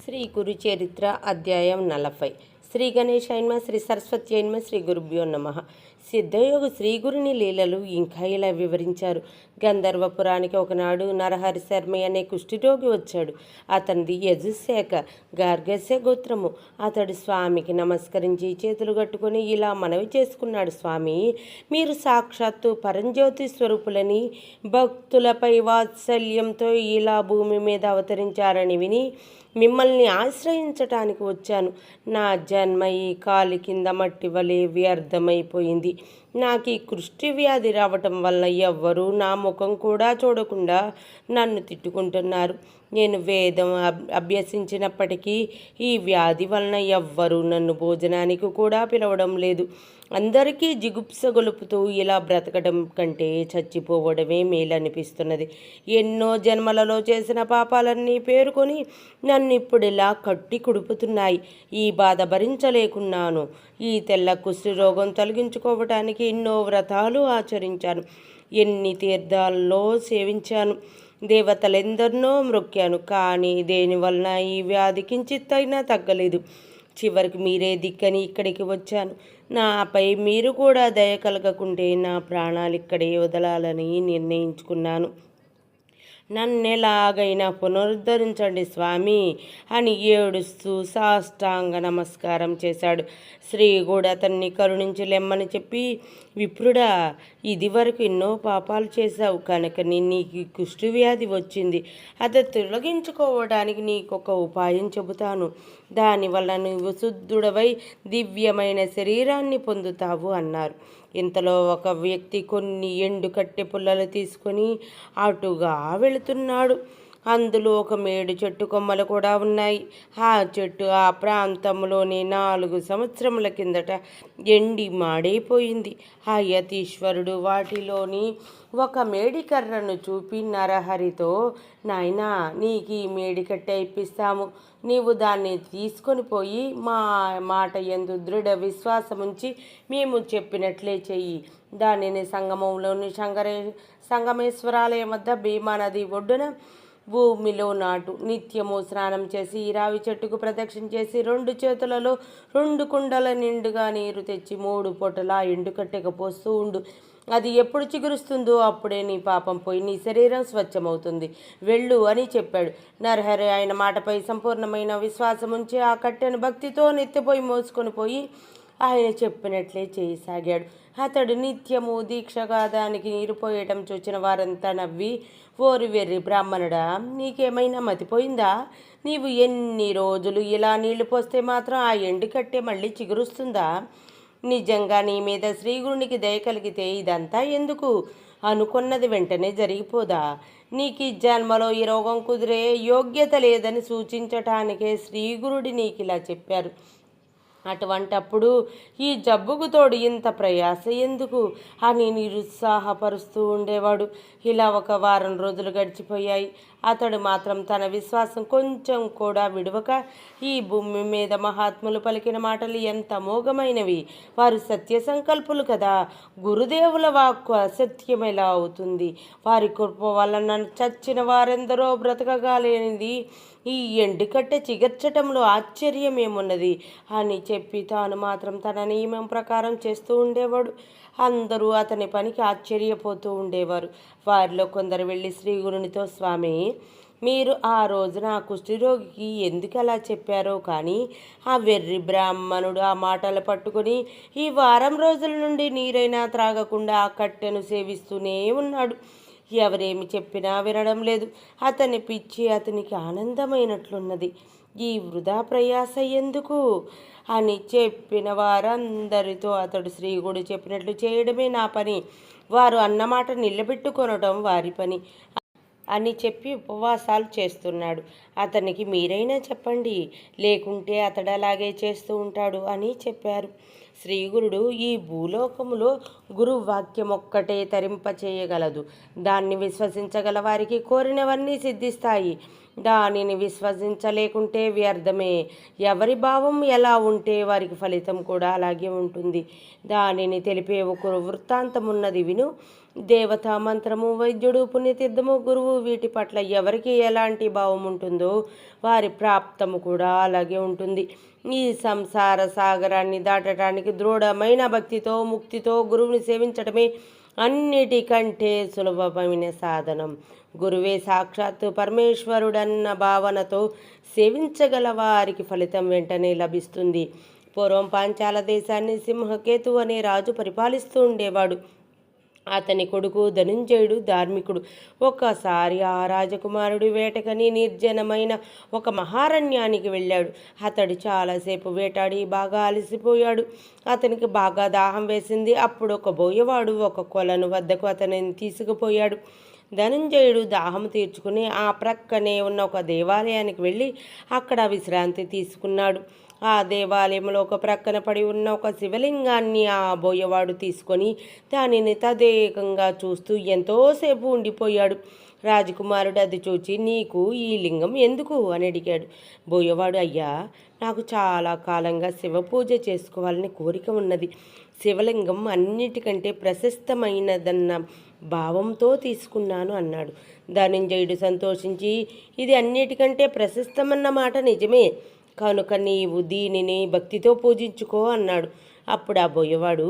శ్రీ గురు చరిత్ర అధ్యాయం 40. శ్రీ గణేశాయన్మ శ్రీ సరస్వత్యైన్మ శ్రీ గురుభ్యో నమ. సిద్ధయోగి శ్రీ గురుని లీలలు ఇంకా ఇలా వివరించారు. గంధర్వపురానికి ఒకనాడు నరహరి శర్మ అనే కుష్ఠిరోగి వచ్చాడు. అతనిది యజుశాఖ గార్గస్య గోత్రము. అతడు స్వామికి నమస్కరించి చేతులు కట్టుకొని ఇలా మనవి చేసుకున్నాడు. స్వామి, మీరు సాక్షాత్తు పరంజ్యోతి స్వరూపులని, భక్తులపై వాత్సల్యంతో ఇలా భూమి మీద అవతరించారని విని మిమ్మల్ని ఆశ్రయించటానికి వచ్చాను. నా జన్మ ఈ కాలి కింద మట్టి వలె వ్యర్థమైపోయింది. నాకు ఈ కుష్టి వ్యాధి రావటం వల్ల ఎవ్వరూ నా ముఖం కూడా చూడకుండా నన్ను తిట్టుకుంటున్నారు. నేను వేదం అభ్యసించినప్పటికీ ఈ వ్యాధి వలన ఎవ్వరూ నన్ను భోజనానికి కూడా పిలవడం లేదు. అందరికీ జిగుప్స గొలుపుతూ ఇలా బ్రతకడం కంటే చచ్చిపోవడమే మేలనిపిస్తున్నది. ఎన్నో జన్మలలో చేసిన పాపాలన్నీ పేరుకొని నన్ను ఇప్పుడు ఇలా కట్టి కుడుపుతున్నాయి. ఈ బాధ భరించలేకున్నాను. ఈ తెల్ల కుష్టి రోగం తొలగించుకోవటానికి ఎన్నో వ్రతాలు ఆచరించాను, ఎన్ని తీర్థాల్లో సేవించాను, దేవతలెందరినో మ్రొక్కాను. కానీ దేనివలన ఈ వ్యాధి కించిత్తైనా తగ్గలేదు. చివరికి మీరే దిక్కని ఇక్కడికి వచ్చాను. నాపై మీరు కూడా దయ కలగకుంటే నా ప్రాణాలు ఇక్కడే వదలాలని నిర్ణయించుకున్నాను. నన్నెలాగైనా పునరుద్ధరించండి స్వామి అని ఏడుస్తూ సాష్టాంగ నమస్కారం చేశాడు. శ్రీ కూడా అతన్ని కరుణించి లెమ్మని చెప్పి, విప్రుడా, ఇది వరకు ఎన్నో పాపాలు చేశావు కనుక నీకు కుష్టి వ్యాధి వచ్చింది. అది తొలగించుకోవడానికి నీకొక ఉపాయం చెబుతాను. దానివల్ల నువ్వు శుద్ధుడవై దివ్యమైన శరీరాన్ని పొందుతావు అన్నారు. ఇంతలో ఒక వ్యక్తి కొన్ని ఎండు కట్టె పుల్లలు తీసుకొని అటుగా వెళుతున్నాడు. అందులో ఒక మేడు చెట్టు కొమ్మలు కూడా ఉన్నాయి. ఆ చెట్టు ఆ ప్రాంతంలోని 4 సంవత్సరముల కిందట ఎండి మాడైపోయింది. ఆ యతీశ్వరుడు వాటిలోని ఒక మేడికర్రను చూపి నరహరితో, నాయనా, నీకు ఈ మేడికట్టె ఇప్పిస్తాము. నీవు దాన్ని తీసుకొని పోయి మా మాట యందు దృఢ విశ్వాసముంచి మేము చెప్పినట్లే చెయ్యి. దానిని సంగమంలోని సంగమేశ్వరాలయం వద్ద భీమా నది ఒడ్డున భూమిలో నాటు. నిత్యము స్నానం చేసి ఈ రావి చెట్టుకు ప్రదక్షిణ చేసి 2 చేతులలో 2 కుండల నిండుగా నీరు తెచ్చి 3 పూటలా ఎండుకట్టెక పోస్తూ ఉండు. అది ఎప్పుడు చిగురుస్తుందో అప్పుడే నీ పాపం పోయి నీ శరీరం స్వచ్ఛమవుతుంది. వెళ్ళు అని చెప్పాడు. నరహరి ఆయన మాటపై సంపూర్ణమైన విశ్వాసం ఉంచి ఆ కట్టెను భక్తితో నెత్తిపోయి మోసుకొని పోయి ఆయన చెప్పినట్లే చేయసాగాడు. అతడు నిత్యము దీక్షగా దానికి నీరు పోయటం చూచిన వారంతా నవ్వి, ఓరి వెర్రి బ్రాహ్మణుడా, నీకేమైనా మతిపోయిందా? నీవు ఎన్ని రోజులు ఇలా నీళ్లు పోస్తే మాత్రం ఆ ఎండు కట్టె మళ్ళీ చిగురుస్తుందా? నిజంగా నీ మీద శ్రీగురునికి దయ కలిగితే ఇదంతా ఎందుకు? అనుకున్నది వెంటనే జరిగిపోదా? నీకు ఈ జన్మలో ఈ రోగం కుదిరే యోగ్యత లేదని సూచించటానికే శ్రీగురుడి నీకు ఇలా చెప్పారు. అటువంటప్పుడు ఈ జబ్బుకు తోడు ఇంత ప్రయాస ఎందుకు అని నిరుత్సాహపరుస్తూ ఉండేవాడు. ఇలా 1 వారం రోజులు గడిచిపోయాయి. అతడు మాత్రం తన విశ్వాసం కొంచెం కూడా విడవక, ఈ భూమి మీద మహాత్ములు పలికిన మాటలు ఎంత అమోఘమైనవి, వారు సత్య సంకల్పులు కదా, గురుదేవుల వాక్కు అసత్యం ఎలా అవుతుంది? వారి కృప వలన చచ్చిన వారెందరో బ్రతకగాలేనిది ఈ ఎండుకట్టె చిగర్చటంలో ఆశ్చర్యమేమున్నది అని చెప్పి తాను మాత్రం తన నియమం ప్రకారం చేస్తూ ఉండేవాడు. అందరూ అతని పనికి ఆశ్చర్యపోతూ ఉండేవారు. వారిలో కొందరు వెళ్ళి శ్రీగురునితో, స్వామి, మీరు ఆ రోజున ఆ కుష్ఠిరోగికి ఎందుకు అలా చెప్పారో కానీ ఆ వెర్రి బ్రాహ్మణుడు ఆ మాటలు పట్టుకొని ఈ వారం రోజుల నుండి నీరైనా త్రాగకుండా ఆ కట్టెను సేవిస్తూనే ఉన్నాడు. ఎవరేమి చెప్పినా వినడం లేదు. అతని పిచ్చి అతనికి ఆనందమైనట్లున్నది. ఈ వృధా ప్రయాస ఎందుకు అని చెప్పిన వారందరితో అతడు శ్రీగుడు చెప్పినట్లు చేయడమే నా పని, వారు అన్నమాట నిలబెట్టుకొనటం వారి పని అని చెప్పి ఉపవాసాలు చేస్తున్నాడు. అతనికి మీరైనా చెప్పండి, లేకుంటే అతడు అలాగే చేస్తూ ఉంటాడు అని చెప్పారు. శ్రీగురుడు, ఈ భూలోకములో గురువాక్యం ఒక్కటే తరింపచేయగలదు. దాన్ని విశ్వసించగల వారికి కోరినవన్నీ సిద్ధిస్తాయి. దానిని విశ్వసించలేకుంటే వ్యర్థమే. ఎవరి భావం ఎలా ఉంటే వారికి ఫలితం కూడా అలాగే ఉంటుంది. దానిని తెలిపే ఒక వృత్తాంతమున్నది విను. దేవతా మంత్రము, వైద్యుడు, పుణ్యతీర్థము, గురువు వీటి పట్ల ఎవరికి ఎలాంటి భావం ఉంటుందో వారి ప్రాప్తము కూడా అలాగే ఉంటుంది. ఈ సంసార సాగరాన్ని దాటడానికి దృఢమైన భక్తితో ముక్తితో గురువుని సేవించడమే అన్నిటికంటే సులభమైన సాధనం. గురువే సాక్షాత్తు పరమేశ్వరుడన్న భావనతో సేవించగల వారికి ఫలితం వెంటనే లభిస్తుంది. పూర్వం పాంచాల దేశాన్ని సింహకేతు అనే రాజు పరిపాలిస్తూ ఉండేవాడు. అతని కొడుకు ధనుంజయుడు ధార్మికుడు. ఒక్కసారి ఆ రాజకుమారుడు వేటకని నిర్జనమైన ఒక మహారణ్యానికి వెళ్ళాడు. అతడు చాలాసేపు వేటాడి బాగా అలసిపోయాడు. అతనికి బాగా దాహం వేసింది. అప్పుడు ఒక బోయవాడు ఒక కొలను వద్దకు అతనిని తీసుకుపోయాడు. ధనుంజయుడు దాహం తీర్చుకుని ఆ ప్రక్కనే ఉన్న ఒక దేవాలయానికి వెళ్ళి అక్కడ విశ్రాంతి తీసుకున్నాడు. ఆ దేవాలయంలో ఒక ప్రక్కన పడి ఉన్న ఒక శివలింగాన్ని ఆ బోయవాడు తీసుకొని దానిని తదేకంగా చూస్తూ ఎంతోసేపు ఉండిపోయాడు. రాజకుమారుడు అది చూచి, నీకు ఈ లింగం ఎందుకు అని అడిగాడు. బోయవాడు, అయ్యా, నాకు చాలా కాలంగా శివ పూజ చేసుకోవాలని కోరిక ఉన్నది. శివలింగం అన్నిటికంటే ప్రశస్తమైనదన్న భావంతో తీసుకున్నాను అన్నాడు. ధనంజయుడు సంతోషించి, ఇది అన్నిటికంటే ప్రశస్తమన్న మాట నిజమే, కనుక నీవు దీనిని భక్తితో పూజించుకో అన్నాడు. అప్పుడు ఆ బోయవాడు,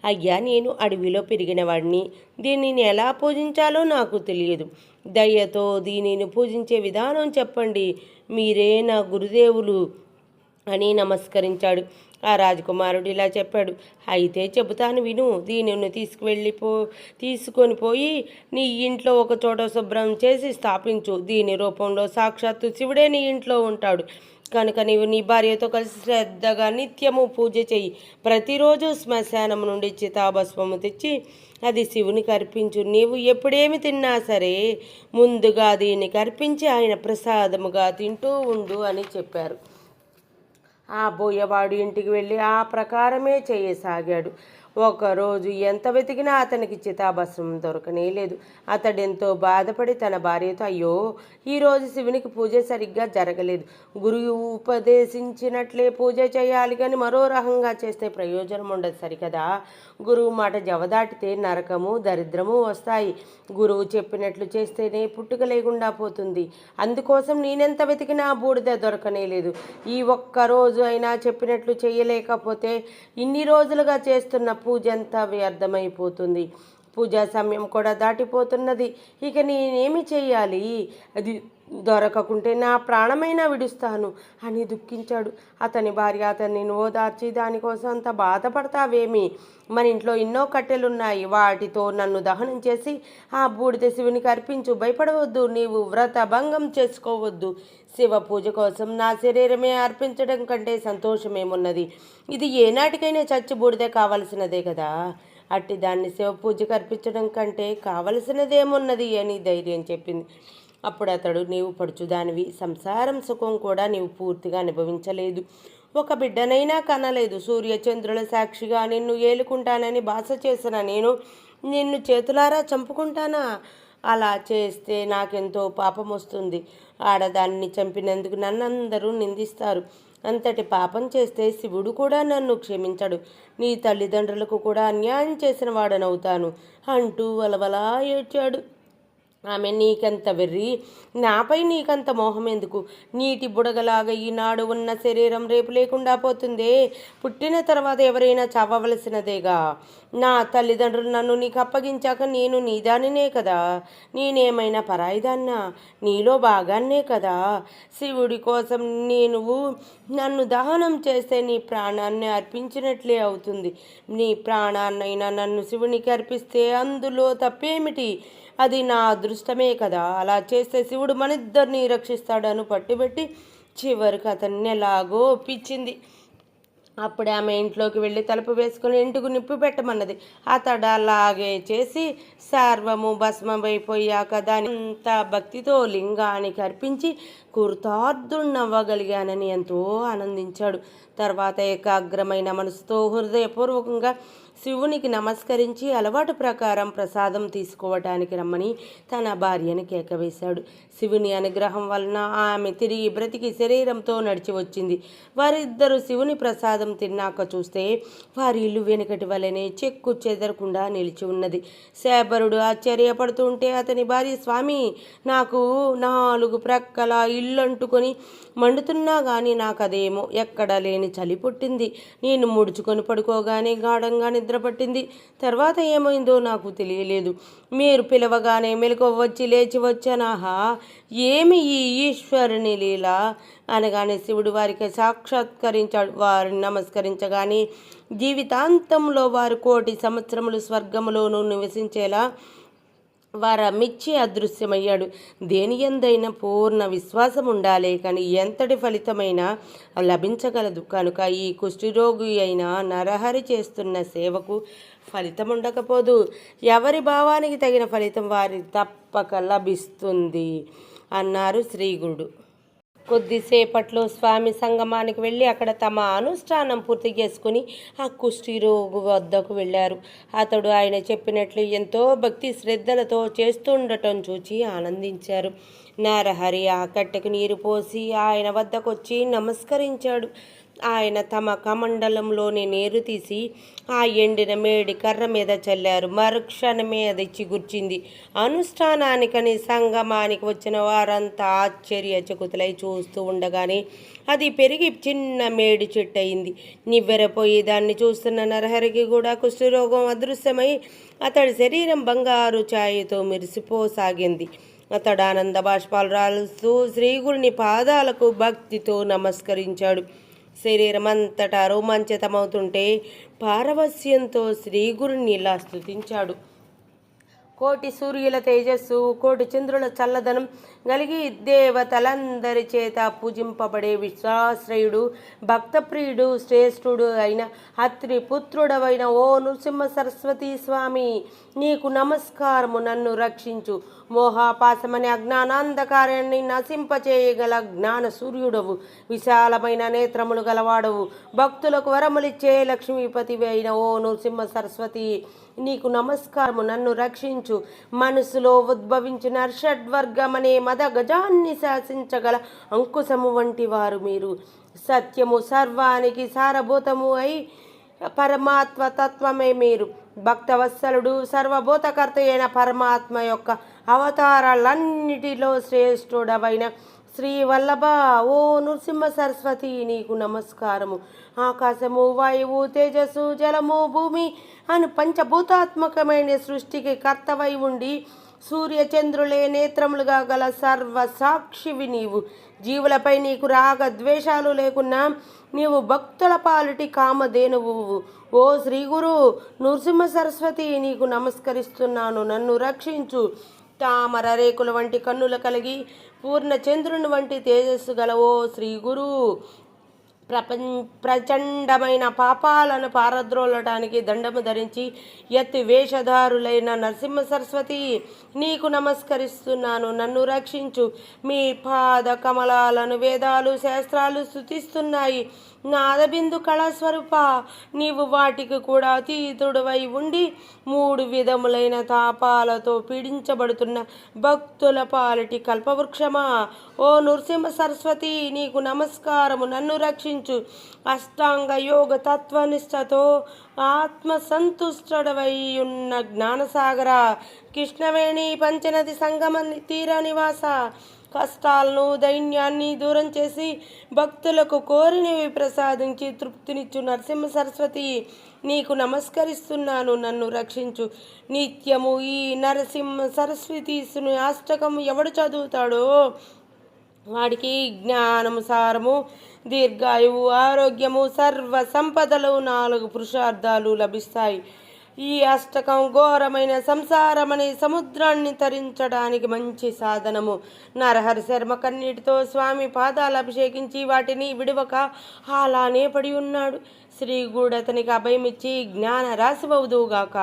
అయ్యా, నేను అడవిలో పెరిగినవాడిని, దీనిని ఎలా పూజించాలో నాకు తెలియదు. దయతో దీనిని పూజించే విధానం చెప్పండి, మీరే నా గురుదేవులు అని నమస్కరించాడు. ఆ రాజకుమారుడు ఇలా చెప్పాడు, అయితే చెబుతాను విను. దీనిని తీసుకొని పోయి నీ ఇంట్లో ఒక చోట శుభ్రం చేసి స్థాపించు. దీని రూపంలో సాక్షాత్తు శివుడే నీ ఇంట్లో ఉంటాడు. కనుక నీవు నీ భార్యతో కలిసి శ్రద్ధగా నిత్యము పూజ చెయ్యి. ప్రతిరోజు శ్మశానం నుండి చితాభస్మము తెచ్చి అది శివునికి అర్పించు. నీవు ఎప్పుడేమి తిన్నా సరే ముందుగా దీనికి అర్పించి ఆయన ప్రసాదముగా తింటూ ఉండు అని చెప్పారు. ఆ బోయవాడు ఇంటికి వెళ్ళి ఆ ప్రకారమే చేయసాగాడు. ఒకరోజు ఎంత వెతికినా అతనికి చితాభస్మం దొరకనే లేదు. అతడెంతో బాధపడి తన భార్యతో, అయ్యో, ఈరోజు శివునికి పూజ సరిగ్గా జరగలేదు. గురువు ఉపదేశించినట్లే పూజ చేయాలి, కానీ మరో రకంగా చేస్తే ప్రయోజనం ఉండదు సరికదా. గురువు మాట జవదాటితే నరకము దరిద్రము వస్తాయి. గురువు చెప్పినట్లు చేస్తేనే పుట్టుక లేకుండా పోతుంది. అందుకోసం నేనెంత వెతికినా బూడిద దొరకనే లేదు. ఈ ఒక్కరోజు అయినా చెప్పినట్లు చేయలేకపోతే ఇన్ని రోజులుగా చేస్తున్న పూజ అంతా వ్యర్థమైపోతుంది. పూజా సమయం కూడా దాటిపోతున్నది. ఇక నేనేమి చేయాలి? అది దొరకకుంటే నా ప్రాణమైనా విడుస్తాను అని దుఃఖించాడు. అతని భార్య అతన్ని ఓదార్చి, దానికోసం అంత బాధపడతావేమి? మన ఇంట్లో ఎన్నో కట్టెలున్నాయి, వాటితో నన్ను దహనం చేసి ఆ బూడిద శివునికి అర్పించు. భయపడవద్దు, నీవు వ్రత భంగం చేసుకోవద్దు. శివ పూజ కోసం నా శరీరమే అర్పించడం కంటే సంతోషమేమున్నది? ఇది ఏనాటికైనా చచ్చి బూడిదే కావలసినదే కదా. అట్టి దాన్ని శివ పూజకు అర్పించడం కంటే కావలసినదేమున్నది అని ధైర్యం చెప్పింది. అప్పుడు అతడు, నీవు పడుచుదానివి, సంసారం సుఖం కూడా నీవు పూర్తిగా అనుభవించలేదు, ఒక బిడ్డనైనా కనలేదు. సూర్యచంద్రుల సాక్షిగా నిన్ను ఏలుకుంటానని భాష చేసిన నేను నిన్ను చేతులారా చంపుకుంటానా? అలా చేస్తే నాకెంతో పాపం వస్తుంది. ఆడదాన్ని చంపినందుకు నన్ను అందరూ నిందిస్తారు. అంతటి పాపం చేస్తే శివుడు కూడా నన్ను క్షమించడు. నీ తల్లిదండ్రులకు కూడా అన్యాయం చేసిన వాడనవుతాను అంటూ వలవలా ఏడ్చాడు. ఆమె, నీకంత వెర్రి, నాపై నీకంత మోహం ఎందుకు? నీటి బుడగలాగా ఈనాడు ఉన్న శరీరం రేపు లేకుండా పోతుందే. పుట్టిన తర్వాత ఎవరైనా చావవలసినదేగా. నా తల్లిదండ్రులు నన్ను నీకు అప్పగించాక నేను నీదానినే కదా. నేనేమైనా పరాయిదాన్నా? నీలో భాగాన్నే కదా. శివుడి కోసం నువ్వు నన్ను దహనం చేస్తే నీ ప్రాణాన్ని అర్పించినట్లే అవుతుంది. నీ ప్రాణాన్నైనా నన్ను శివునికి అర్పిస్తే అందులో తప్పేమిటి? అది నా అదృష్టమే కదా. అలా చేస్తే శివుడు మనిద్దరిని రక్షిస్తాడని పట్టుబెట్టి చివరికి అతన్ని ఎలాగో ఒప్పించింది. అప్పుడే ఆమె ఇంట్లోకి వెళ్ళి తలుపు వేసుకుని ఇంటికి నిప్పు పెట్టమన్నది. అతడు అలాగే చేసి సర్వము భస్మమైపోయాక దాని అంత భక్తితో లింగానికి అర్పించి కృతార్థుణ్ణవ్వగలిగానని ఎంతో ఆనందించాడు. తర్వాత ఏకాగ్రమైన మనసుతో హృదయపూర్వకంగా శివునికి నమస్కరించి అలవాటు ప్రకారం ప్రసాదం తీసుకోవటానికి రమ్మని తన భార్యను కేకవేశాడు. శివుని అనుగ్రహం వలన ఆమె తిరిగి బ్రతికి శరీరంతో నడిచి వచ్చింది. వారిద్దరూ శివుని ప్రసాదం తిన్నాక చూస్తే వారి ఇల్లు వెనుకటి వలనే చెక్కు చెదరకుండా నిలిచి ఉన్నది. శేబరుడు ఆశ్చర్యపడుతుంటే అతని భార్య, స్వామి, నాకు 4 ప్రక్కల ఇల్లు అంటుకొని మండుతున్నా గాని నాకదేమో ఎక్కడా లేని చలి పుట్టింది. నేను ముడుచుకొని పడుకోగానే గాఢంగా నిద్రపట్టింది. తర్వాత ఏమైందో నాకు తెలియలేదు. మీరు పిలవగానే మెలకువ వచ్చి లేచి వచ్చానాహా, ఏమి ఈ ఈశ్వరుని లీల అనగానే శివుడు వారికి సాక్షాత్కరించాడు. వారిని నమస్కరించగానే జీవితాంతంలో వారు 1,000,000 సంవత్సరములు స్వర్గములోనూ నివసించేలా వారమిచ్చి అదృశ్యమయ్యాడు. దేని ఎందైనా పూర్ణ విశ్వాసం ఉండాలి, కానీ ఎంతటి ఫలితమైనా లభించగలదు. కనుక ఈ కుష్ఠరోగి అయిన నరహరి చేస్తున్న సేవకు ఫలితం ఉండకపోదు. ఎవరి భావానికి తగిన ఫలితం వారి తప్పక లభిస్తుంది అన్నారు శ్రీగురుడు. కొద్దిసేపట్లో స్వామి సంగమానికి వెళ్ళి అక్కడ తమ అనుష్ఠానం పూర్తి చేసుకుని ఆ కుష్ఠరోగి వద్దకు వెళ్ళారు. అతడు ఆయన చెప్పినట్లు ఎంతో భక్తి శ్రద్ధలతో చేస్తుండటం చూచి ఆనందించారు. నరహరి ఆ కట్టెకు నీరు పోసి ఆయన వద్దకొచ్చి నమస్కరించాడు. ఆయన తమ కమండలంలోని నీరు తీసి ఆ ఎండిన మేడి కర్ర మీద చల్లారు. మరుక్షణమే అది చిగుర్చింది. అనుష్ఠానానికని సంగమానికి వచ్చిన వారంతా ఆశ్చర్యచకుతులై చూస్తూ ఉండగానే అది పెరిగి చిన్న మేడి చెట్టు అయింది. నివ్వెరపోయి దాన్ని చూస్తున్న నరహరికి కూడా కుష్ఠరోగం అదృశ్యమై అతడి శరీరం బంగారు ఛాయతో మెరిసిపోసాగింది. అతడు ఆనంద బాష్పాలు రాలుస్తూ శ్రీగురుని పాదాలకు భక్తితో నమస్కరించాడు. శరీరం అంతటా రోమాంచితమవుతుంటే పారవస్యంతో శ్రీగురుని ఇలా స్తుతించాడు. 1,000,000 సూర్యుల తేజస్సు, 1,000,000 చంద్రుల చల్లదనం కలిగి దేవతలందరి చేత పూజింపబడే విశ్వాశ్రయుడు, భక్తప్రియుడు, శ్రేష్ఠుడు అయిన అత్రి పుత్రుడవైన ఓ నృసింహ సరస్వతి స్వామి, నీకు నమస్కారము. నన్ను రక్షించు. మోహాపాసమనే అజ్ఞానాంధకారాన్ని నశింపచేయగల జ్ఞాన సూర్యుడవు, విశాలమైన నేత్రములు గలవాడవు, భక్తులకు వరములిచ్చే లక్ష్మీపతివి అయిన ఓ నృసింహ సరస్వతి, నీకు నమస్కారము. నన్ను రక్షించు. మనసులో ఉద్భవించిన షడ్వర్గమనే మద గజాన్ని శాసించగల అంకుశము వంటి వారు మీరు. సత్యము సర్వానికి సారభూతము అయి పరమాత్మ తత్వమే మీరు. భక్తవత్సలుడు, సర్వభూతకర్త అయిన పరమాత్మ యొక్క అవతారాలన్నిటిలో శ్రేష్ఠుడవైన శ్రీవల్లభ ఓ నృసింహ సరస్వతి, నీకు నమస్కారము. ఆకాశము, వాయువు, తేజస్సు, జలము, భూమి అను పంచభూతాత్మకమైన సృష్టికి కర్తవై ఉండి సూర్యచంద్రులే నేత్రములుగా గల సర్వసాక్షివి నీవు. జీవులపై నీకు రాగ ద్వేషాలు లేకున్నా నీవు భక్తుల పాలిటి కామధేనువు. ఓ శ్రీగురు నృసింహ సరస్వతి, నీకు నమస్కరిస్తున్నాను. నన్ను రక్షించు. తామర రేకుల వంటి కన్నులు కలిగి పూర్ణ చంద్రుని వంటి తేజస్సు గల ఓ శ్రీగురు, ప్రచండమైన పాపాలను పారద్రోలటానికి దండము ధరించి ఎత్తి వేషధారులైన నరసింహ సరస్వతి, నీకు నమస్కరిస్తున్నాను. నన్ను రక్షించు. మీ పాద కమలాలను వేదాలు శాస్త్రాలు స్తుతిస్తున్నాయి. నాదబిందు కళాస్వరూప, నీవు వాటికి కూడా అతీతుడవై ఉండి 3 విధములైన తాపాలతో పీడించబడుతున్న భక్తుల పాలిటి కల్పవృక్షమా, ఓ నృసింహ సరస్వతి, నీకు నమస్కారము. నన్ను రక్షించు. అష్టాంగ యోగ తత్వనిష్టతో ఆత్మసంతుష్టడవై ఉన్న జ్ఞానసాగర, కృష్ణవేణి పంచనది సంగమ తీర నివాస, కష్టాలను దైన్యాన్ని దూరం చేసి భక్తులకు కోరినవి ప్రసాదించి తృప్తినిచ్చు నరసింహ సరస్వతి, నీకు నమస్కరిస్తున్నాను. నన్ను రక్షించు. నిత్యము ఈ నరసింహ సరస్వతీసుని అష్టకము ఎవడు చదువుతాడో వాడికి జ్ఞానము, సారము, దీర్ఘాయువు, ఆరోగ్యము, సర్వ సంపదలు, 4 పురుషార్థాలు లభిస్తాయి. ఈ అష్టకం ఘోరమైన సంసారమనే సముద్రాన్ని తరించడానికి మంచి సాధనము. నరహరి శర్మ కన్నీటితో స్వామి పాదాలు అభిషేకించి వాటిని విడవక అలానే పడి ఉన్నాడు. శ్రీగుడు అతనికి అభయమిచ్చి జ్ఞాన రాశివవుదువుగాక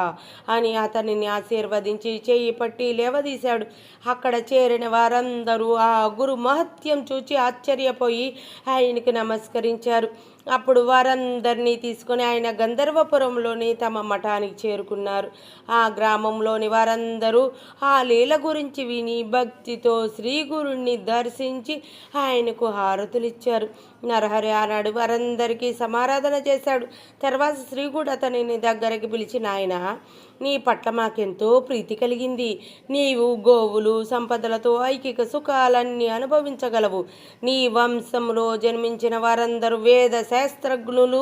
అని అతనిని ఆశీర్వదించి చేయి పట్టి లేవదీశాడు. అక్కడ చేరిన వారందరూ ఆ గురు మహత్యం చూచి ఆశ్చర్యపోయి ఆయనకి నమస్కరించారు. అప్పుడు వారందరినీ తీసుకొని ఆయన గంధర్వపురంలోని తమ మఠానికి చేరుకున్నారు. ఆ గ్రామంలోని వారందరూ ఆ లీల గురించి విని భక్తితో శ్రీగురుణ్ణి దర్శించి ఆయనకు హారతులిచ్చారు. నరహరి ఆనాడు వారందరికీ సమారాధన చేశాడు. తర్వాత శ్రీగుడు అతనిని దగ్గరికి పిలిచి, నాయనా, నీ పట్ల మాకెంతో ప్రీతి కలిగింది. నీవు గోవులు సంపదలతో ఐకిక సుఖాలన్నీ అనుభవించగలవు. నీ వంశంలో జన్మించిన వారందరూ వేద శాస్త్రజ్ఞులు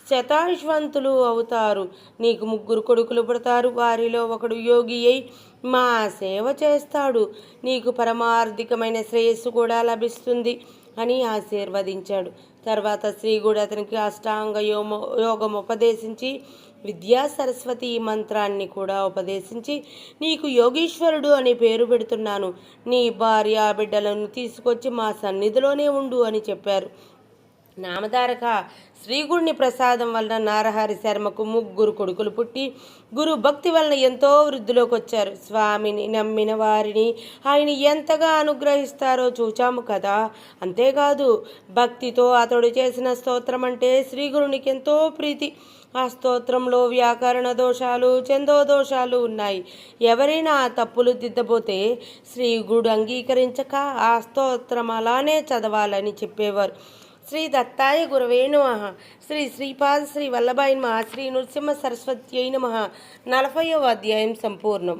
శతాశ్వంతులు అవుతారు. నీకు 3 కొడుకులు పుడతారు. వారిలో ఒకడు యోగి అయి మా సేవ చేస్తాడు. నీకు పరమార్థికమైన శ్రేయస్సు కూడా లభిస్తుంది అని ఆశీర్వదించాడు. తర్వాత శ్రీగుడు అతనికి అష్టాంగ యోగం ఉపదేశించి విద్యా సరస్వతి మంత్రాన్ని కూడా ఉపదేశించి, నీకు యోగీశ్వరుడు అనే పేరు పెడుతున్నాను. నీ భార్య బిడ్డలను తీసుకొచ్చి మా సన్నిధిలోనే ఉండు అని చెప్పారు. నామధారక శ్రీగుడిని ప్రసాదం వలన నారహరి శర్మకు 3 కొడుకులు పుట్టి గురు భక్తి వలన ఎంతో వృద్ధిలోకి వచ్చారు. స్వామిని నమ్మిన వారిని ఆయన ఎంతగా అనుగ్రహిస్తారో చూచాము కదా. అంతేకాదు భక్తితో అతడు చేసిన స్తోత్రం అంటే శ్రీగురునికి ఎంతో ప్రీతి. ఆ స్తోత్రంలో వ్యాకరణ దోషాలు ఛందో దోషాలు ఉన్నాయి. ఎవరైనా ఆ తప్పులు దిద్దబోతే శ్రీగుడు అంగీకరించక ఆ స్తోత్రం అలానే చదవాలని చెప్పేవారు. శ్రీ దత్తాయ గురవే నమః. శ్రీ శ్రీపాద శ్రీ వల్లభాయ నమః. శ్రీ నృసింహ సరస్వత్యై నమః. 40వ అధ్యాయం సంపూర్ణం.